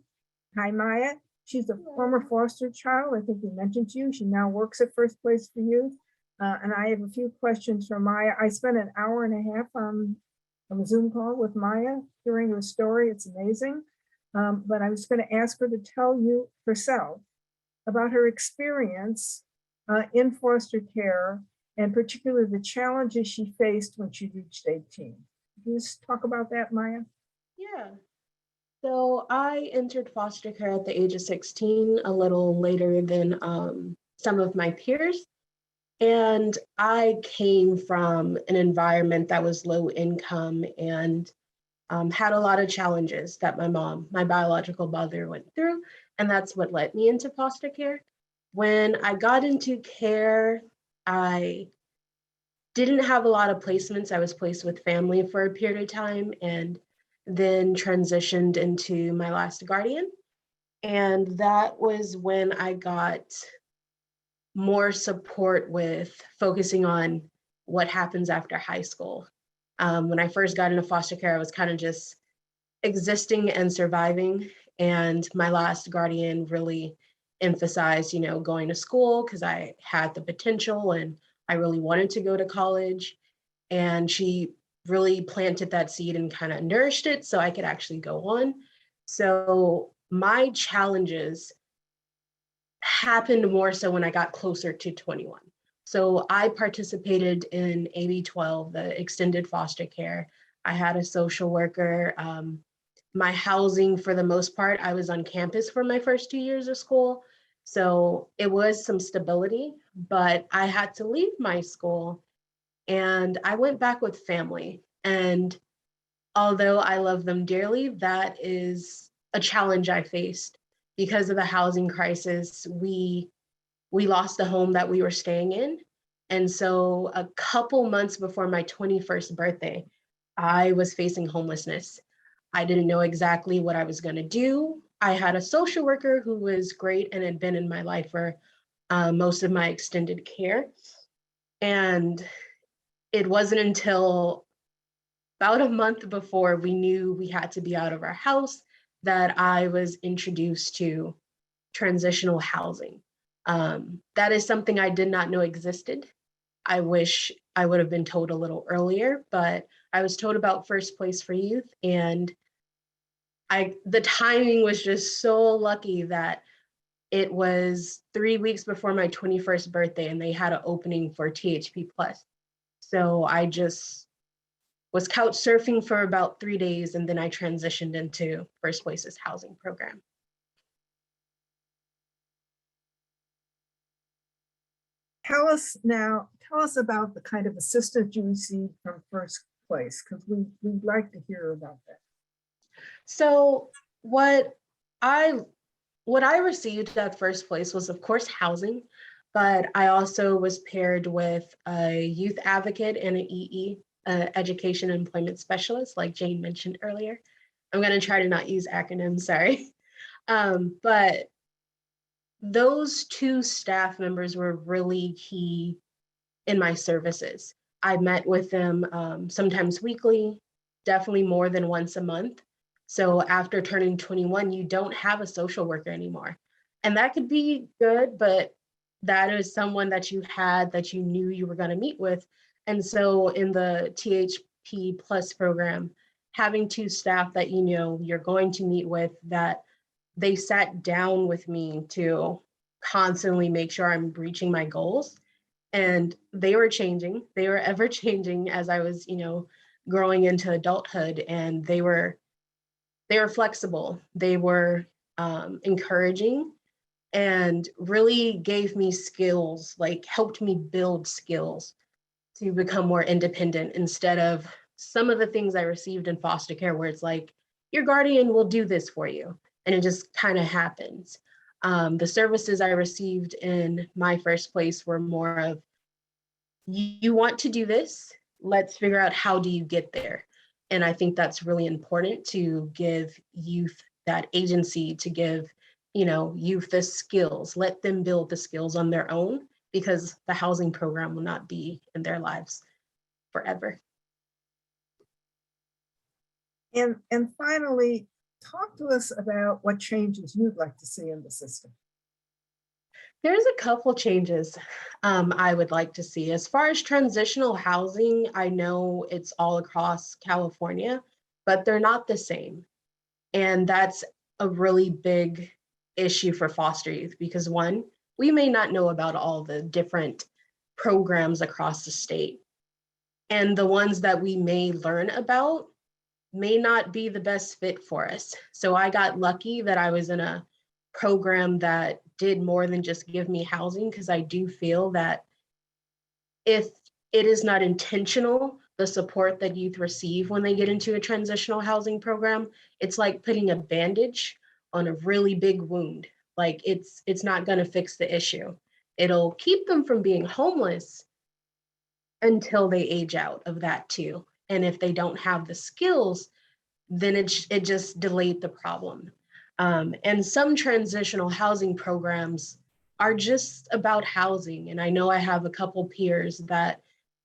Hi, Maya. She's a former foster child. I think we mentioned to you. She now works at First Place for Youth. And I have a few questions for Maya. I spent an hour and a half on a Zoom call with Maya hearing her story. It's amazing. But I was going to ask her to tell you herself about her experience in foster care, and particularly the challenges she faced when she reached 18. Can you just talk about that, Maya? Yeah. So I entered foster care at the age of 16, a little later than some of my peers. And I came from an environment that was low income and had a lot of challenges that my mom, my biological mother, went through. And that's what led me into foster care. When I got into care, I didn't have a lot of placements. I was placed with family for a period of time and then transitioned into my last guardian. And that was when I got more support with focusing on what happens after high school. When I first got into foster care, I was kind of just existing and surviving. And my last guardian really emphasized, going to school because I had the potential and I really wanted to go to college. And she really planted that seed and kind of nourished it so I could actually go on. So my challenges happened more so when I got closer to 21. So I participated in AB 12, the extended foster care. I had a social worker. My housing, for the most part, I was on campus for my first 2 years of school. So it was some stability, but I had to leave my school and I went back with family. And although I love them dearly, that is a challenge I faced because of the housing crisis. We lost the home that we were staying in. And so a couple months before my 21st birthday, I was facing homelessness. I didn't know exactly what I was going to do. I had a social worker who was great and had been in my life for most of my extended care. And it wasn't until about a month before we knew we had to be out of our house that I was introduced to transitional housing. That is something I did not know existed. I wish I would have been told a little earlier, but I was told about First Place for Youth, and the timing was just so lucky that it was 3 weeks before my 21st birthday and they had an opening for THP Plus. So I just was couch surfing for about 3 days, and then I transitioned into First Place's housing program. Tell us about the kind of assistance you received from First Place, because we'd like to hear about that. So what I received at First Place was, of course, housing, but I also was paired with a youth advocate and an EE, education and employment specialist, like Jane mentioned earlier. I'm going to try to not use acronyms, sorry. But those two staff members were really key in my services. I met with them sometimes weekly, definitely more than once a month. So after turning 21, you don't have a social worker anymore. And that could be good, but that is someone that you had that you knew you were going to meet with. And so in the THP Plus program, having two staff that you know you're going to meet with, that they sat down with me to constantly make sure I'm reaching my goals. And they were changing. They were ever changing as I was, growing into adulthood. And they were flexible. They were encouraging and really gave me skills, like helped me build skills to become more independent, instead of some of the things I received in foster care where it's like, your guardian will do this for you. And it just kind of happens. The services I received in my First Place were more of, you want to do this, let's figure out how do you get there. And I think that's really important, to give youth that agency, to give youth the skills, let them build the skills on their own, because the housing program will not be in their lives forever. And finally, talk to us about what changes you'd like to see in the system. There's a couple changes I would like to see. As far as transitional housing, I know it's all across California, but they're not the same. And that's a really big issue for foster youth, because one, we may not know about all the different programs across the state. And the ones that we may learn about may not be the best fit for us. So I got lucky that I was in a program that did more than just give me housing, because I do feel that if it is not intentional, the support that youth receive when they get into a transitional housing program, it's like putting a bandage on a really big wound. Like it's not going to fix the issue. It'll keep them from being homeless until they age out of that too. And if they don't have the skills, then it just delayed the problem. And some transitional housing programs are just about housing. And I know I have a couple peers that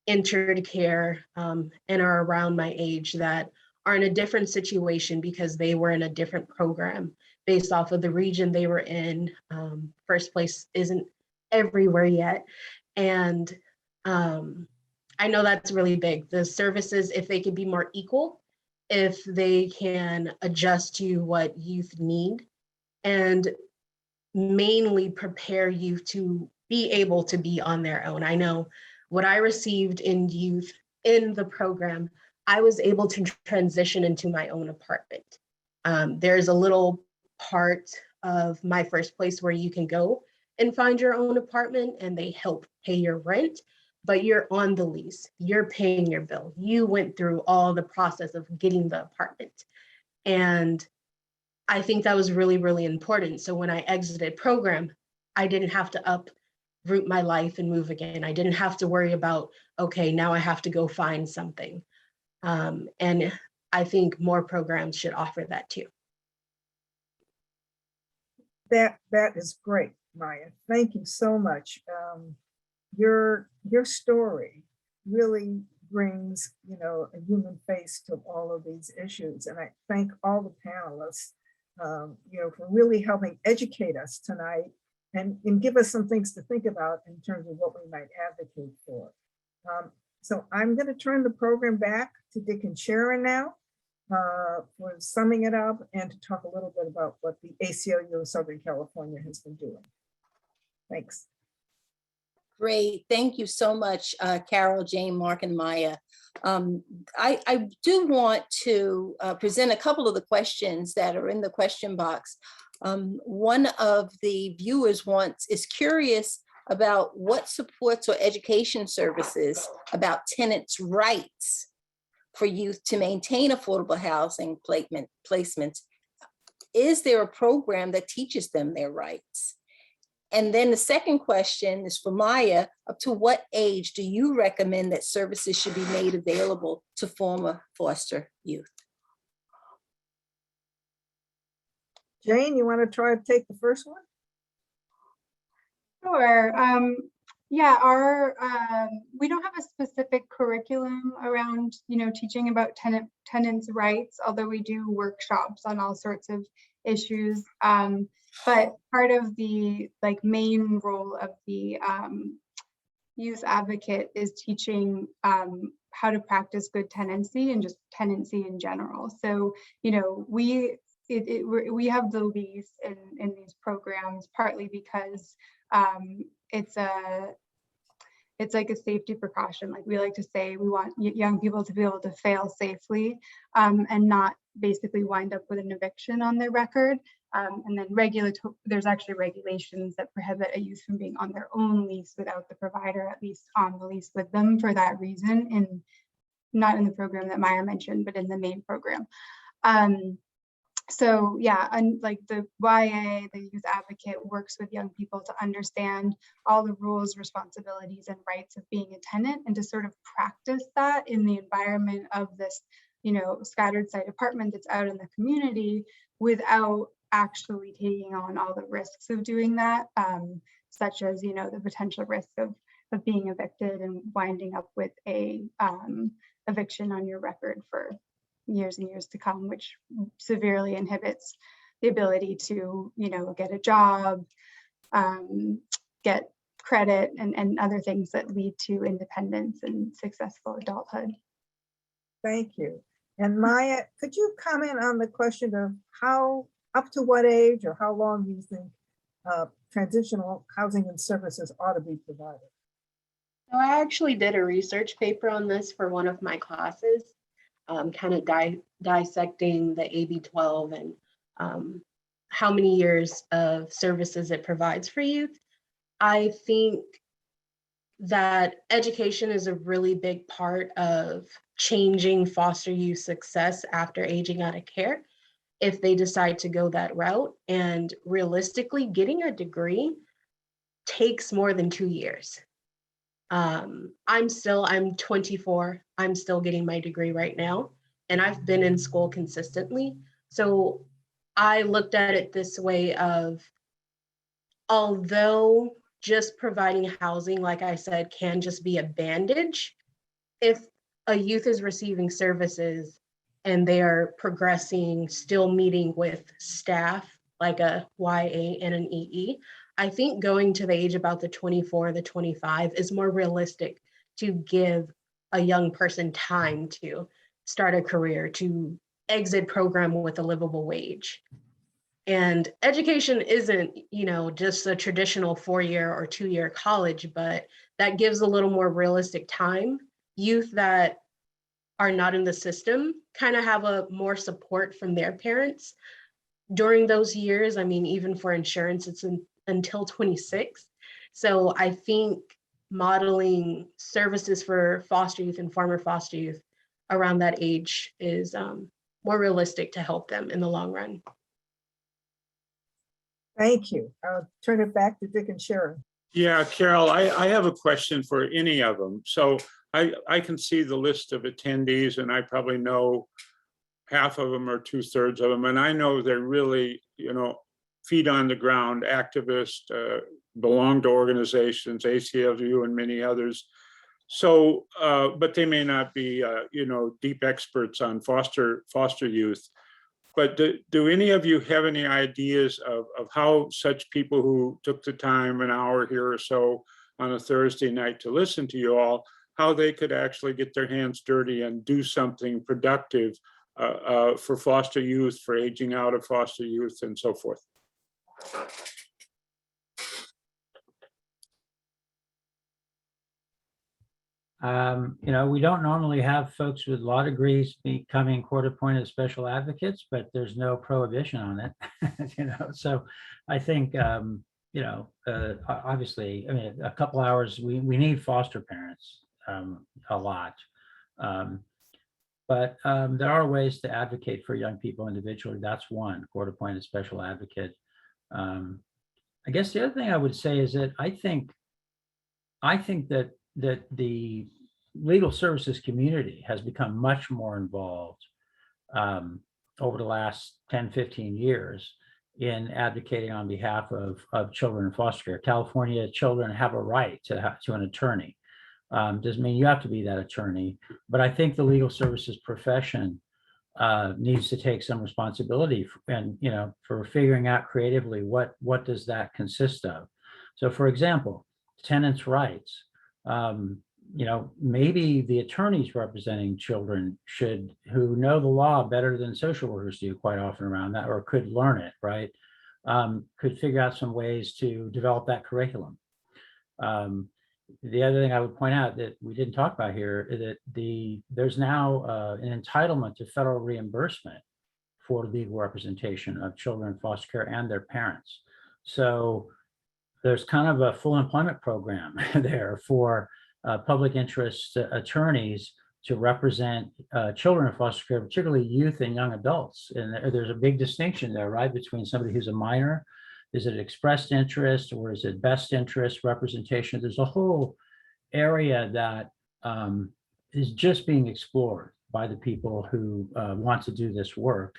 entered care and are around my age that are in a different situation because they were in a different program based off of the region they were in. First Place isn't everywhere yet. And I know that's really big. The services, if they could be more equal, if they can adjust to what youth need, and mainly prepare youth to be able to be on their own. I know what I received in youth in the program, I was able to transition into my own apartment. There's a little part of my First Place where you can go and find your own apartment and they help pay your rent, but you're on the lease, you're paying your bill. You went through all the process of getting the apartment. And I think that was really, really important. So when I exited program, I didn't have to uproot my life and move again. I didn't have to worry about, okay, now I have to go find something. And I think more programs should offer that too. That is great, Maya. Thank you so much. Your story really brings, a human face to all of these issues. And I thank all the panelists, for really helping educate us tonight and give us some things to think about in terms of what we might advocate for. So I'm going to turn the program back to Dick and Sharon now for summing it up and to talk a little bit about what the ACLU of Southern California has been doing. Thanks. Great. Thank you so much, Carol, Jane, Mark, and Maya. I do want to present a couple of the questions that are in the question box. One of the viewers is curious about what supports or education services about tenants' rights for youth to maintain affordable housing placements. Is there a program that teaches them their rights? And then the second question is for Maya. Up to what age do you recommend that services should be made available to former foster youth? Jane, you want to try to take the first one? Sure. Yeah, we don't have a specific curriculum around, teaching about tenants' rights, although we do workshops on all sorts of issues. But part of the main role of the youth advocate is teaching how to practice good tenancy and just tenancy in general. So, we have the lease in these programs partly because it's like a safety precaution. Like we like to say, we want young people to be able to fail safely and not basically wind up with an eviction on their record. And then there's actually regulations that prohibit a youth from being on their own lease without the provider at least on the lease with them for that reason, and not in the program that Maya mentioned, but in the main program. So yeah, and like the YA, the youth advocate, works with young people to understand all the rules, responsibilities, and rights of being a tenant, and to sort of practice that in the environment of this, scattered site apartment that's out in the community without actually taking on all the risks of doing that, such as, the potential risk of being evicted and winding up with a eviction on your record for years and years to come, which severely inhibits the ability to, get a job, get credit, and other things that lead to independence and successful adulthood. Thank you. And Maya, could you comment on the question of up to what age or how long you think transitional housing and services ought to be provided? So I actually did a research paper on this for one of my classes, kind of dissecting the AB 12 and how many years of services it provides for youth. I think that education is a really big part of changing foster youth success after aging out of care, if they decide to go that route. And realistically, getting a degree takes more than 2 years. I'm 24, I'm still getting my degree right now, and I've been in school consistently. So I looked at it this way of, although just providing housing, like I said, can just be a bandage, if a youth is receiving services and they are progressing, still meeting with staff like a YA and an EE, I think going to the age about the 24, the 25 is more realistic to give a young person time to start a career, to exit program with a livable wage. And education isn't, just a traditional 4-year or 2-year college, but that gives a little more realistic time. Youth that are not in the system kind of have a more support from their parents during those years. I mean, even for insurance, it's until 26. So I think modeling services for foster youth and former foster youth around that age is more realistic to help them in the long run. Thank you. I'll turn it back to Dick and Sharon. Yeah, Carol, I have a question for any of them. So I can see the list of attendees, and I probably know half of them or 2/3 of them. And I know they're really, feet on the ground activists, belong to organizations, ACLU and many others. So, but they may not be, deep experts on foster youth. But do any of you have any ideas of how such people who took the time, an hour here or so on a Thursday night to listen to you all, how they could actually get their hands dirty and do something productive for foster youth, for aging out of foster youth, and so forth? We don't normally have folks with law degrees becoming court-appointed special advocates, but there's no prohibition on it. So I think, obviously, I mean, a couple hours, we need foster parents a lot. But there are ways to advocate for young people individually. That's one, court-appointed special advocate. I guess the other thing I would say is that I think that the legal services community has become much more involved over the last 10, 15 years in advocating on behalf of children in foster care. California children have a right to an attorney. Doesn't mean you have to be that attorney, but I think the legal services profession needs to take some responsibility for figuring out creatively what does that consist of. So, for example, tenants' rights. Maybe the attorneys representing children who know the law better than social workers do quite often around that, or could learn it, right? Could figure out some ways to develop that curriculum. The other thing I would point out that we didn't talk about here is that there's now an entitlement to federal reimbursement for legal representation of children in foster care and their parents. So there's kind of a full employment program there for public interest attorneys to represent children in foster care, particularly youth and young adults. And there's a big distinction there, right, between somebody who's a minor. Is it expressed interest or is it best interest representation? There's a whole area that is just being explored by the people who want to do this work.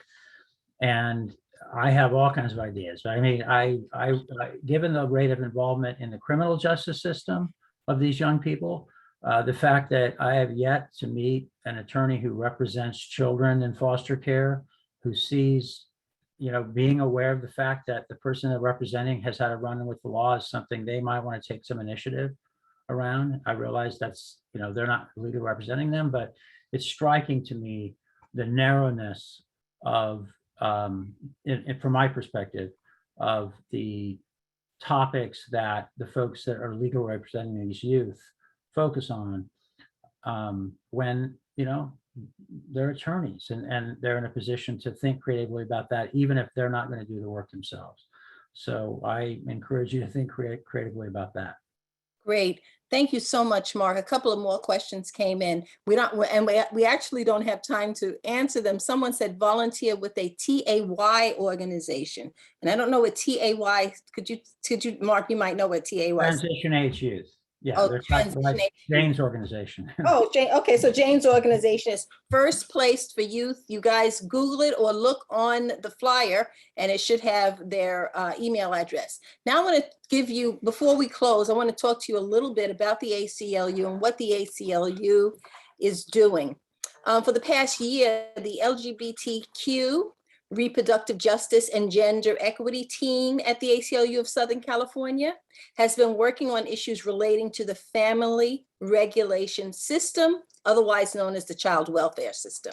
And I have all kinds of ideas. I mean, I given the rate of involvement in the criminal justice system of these young people, the fact that I have yet to meet an attorney who represents children in foster care, who sees, being aware of the fact that the person they're representing has had a run-in with the law is something they might want to take some initiative around. I realize that's, they're not legally representing them, but it's striking to me the narrowness of, from my perspective, of the topics that the folks that are legally representing these youth focus on when, they're attorneys and they're in a position to think creatively about that, even if they're not going to do the work themselves. So I encourage you to think creatively about that. Great. Thank you so much, Mark. A couple of more questions came in. We actually don't have time to answer them. Someone said volunteer with a TAY organization. And I don't know what TAY, could you, Mark, you might know what TAY is. Transition Age Youth. Yeah, Oh, they're Transition Jane's organization. Oh, Jane. Okay, so Jane's organization is First Place for Youth. You guys Google it or look on the flyer and it should have their email address. Now I want to give you, before we close, I want to talk to you a little bit about the ACLU and what the ACLU is doing. For the past year, the LGBTQ, Reproductive Justice and Gender Equity team at the ACLU of Southern California has been working on issues relating to the family regulation system, otherwise known as the child welfare system.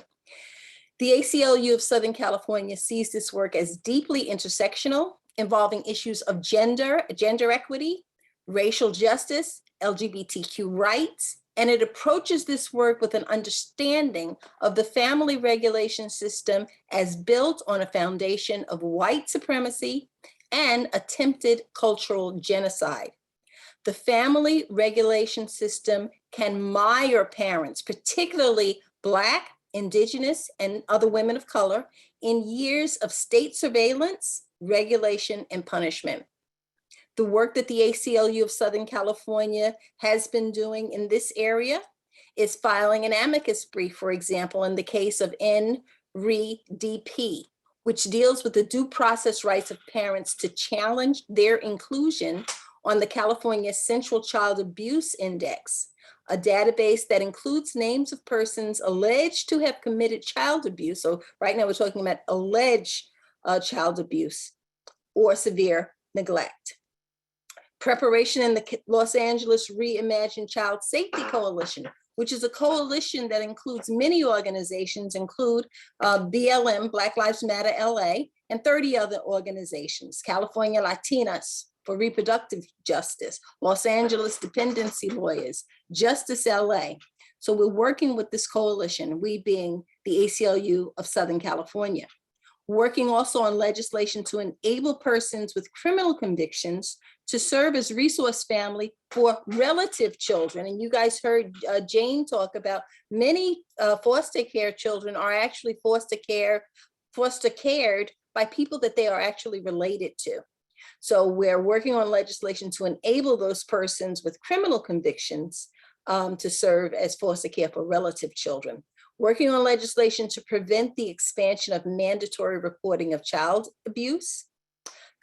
The ACLU of Southern California sees this work as deeply intersectional, involving issues of gender equity, racial justice, LGBTQ rights, and it approaches this work with an understanding of the family regulation system as built on a foundation of white supremacy and attempted cultural genocide. The family regulation system can mire parents, particularly Black, Indigenous, and other women of color, in years of state surveillance, regulation, and punishment. The work that the ACLU of Southern California has been doing in this area is filing an amicus brief, for example, in the case of NREDP, which deals with the due process rights of parents to challenge their inclusion on the California Central Child Abuse Index, a database that includes names of persons alleged to have committed child abuse. So right now we're talking about alleged child abuse or severe neglect. Preparation in the Los Angeles Reimagined Child Safety Coalition, which is a coalition that includes many organizations, include BLM, Black Lives Matter LA, and 30 other organizations, California Latinas, for Reproductive Justice, Los Angeles Dependency Lawyers, Justice LA. So we're working with this coalition, we being the ACLU of Southern California. Working also on legislation to enable persons with criminal convictions to serve as resource family for relative children. And you guys heard Jane talk about many foster care children are actually foster cared by people that they are actually related to. So we're working on legislation to enable those persons with criminal convictions to serve as foster care for relative children. Working on legislation to prevent the expansion of mandatory reporting of child abuse,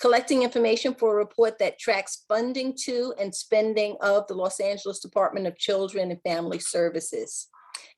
collecting information for a report that tracks funding to and spending of the Los Angeles Department of Children and Family Services,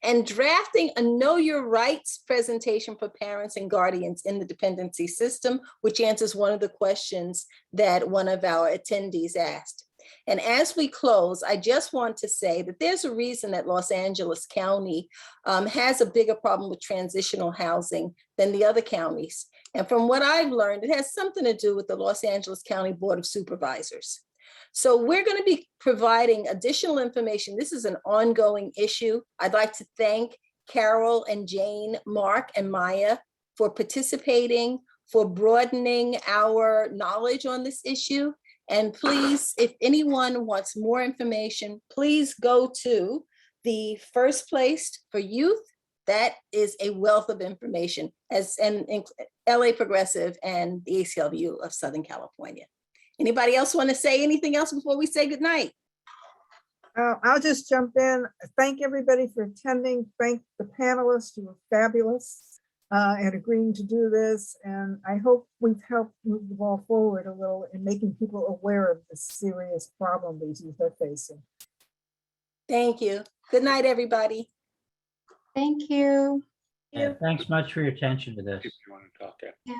and drafting a Know Your Rights presentation for parents and guardians in the dependency system, which answers one of the questions that one of our attendees asked. And as we close, I just want to say that there's a reason that Los Angeles County has a bigger problem with transitional housing than the other counties. And from what I've learned, it has something to do with the Los Angeles County Board of Supervisors. So we're going to be providing additional information. This is an ongoing issue. I'd like to thank Carol and Jane, Mark and Maya for participating, for broadening our knowledge on this issue. And please, if anyone wants more information, please go to the First Place for Youth. That is a wealth of information, as and LA Progressive and the ACLU of Southern California. Anybody else want to say anything else before we say goodnight? I'll just jump in. Thank everybody for attending. Thank the panelists who were fabulous and agreeing to do this. And I hope we've helped move the ball forward a little in making people aware of the serious problem these youth are facing. Thank you. Good night, everybody. Thank you. Thanks much for your attention to this. If you want to talk. Yeah.